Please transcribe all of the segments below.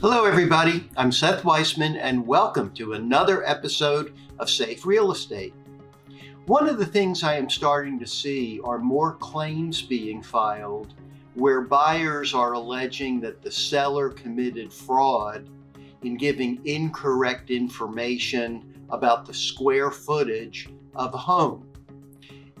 Hello everybody, I'm Seth Weissman and welcome to another episode of Safe Real Estate. One of the things I am starting to see are more claims being filed where buyers are alleging that the seller committed fraud in giving incorrect information about the square footage of a home.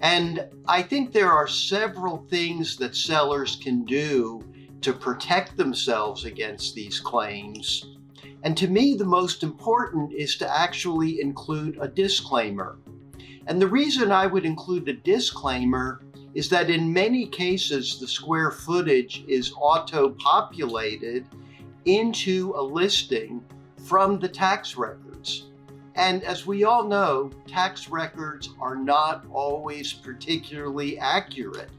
And I think there are several things that sellers can do to protect themselves against these claims. And to me, the most important is to actually include a disclaimer. And the reason I would include a disclaimer is that in many cases, the square footage is auto-populated into a listing from the tax records. And as we all know, tax records are not always particularly accurate.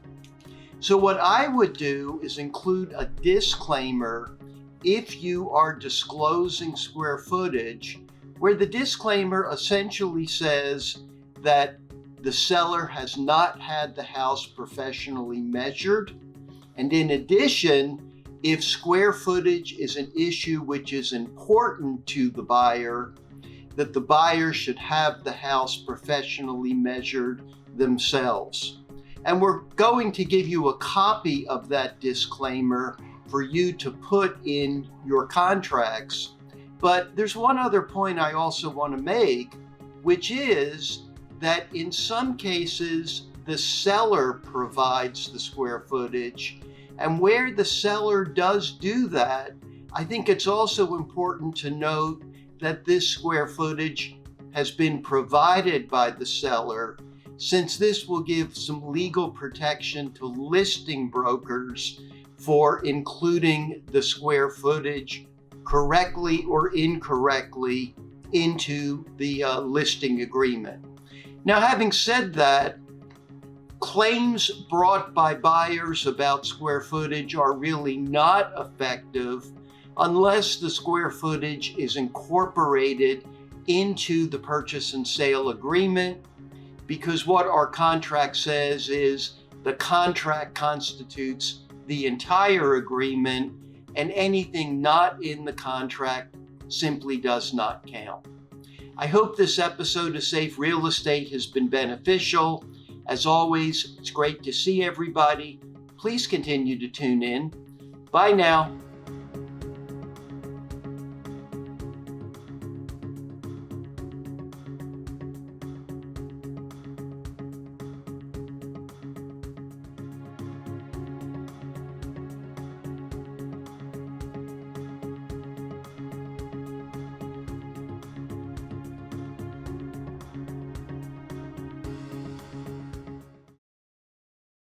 So what I would do is include a disclaimer if you are disclosing square footage, where the disclaimer essentially says that the seller has not had the house professionally measured. And in addition, if square footage is an issue which is important to the buyer, that the buyer should have the house professionally measured themselves. And we're going to give you a copy of that disclaimer for you to put in your contracts. But there's one other point I also want to make, which is that in some cases, the seller provides the square footage. And where the seller does do that, I think it's also important to note that this square footage has been provided by the seller, since this will give some legal protection to listing brokers for including the square footage correctly or incorrectly into the listing agreement. Now, having said that, claims brought by buyers about square footage are really not effective unless the square footage is incorporated into the purchase and sale agreement, because what our contract says is the contract constitutes the entire agreement, and anything not in the contract simply does not count. I hope this episode of Safe Real Estate has been beneficial. As always, it's great to see everybody. Please continue to tune in. Bye now.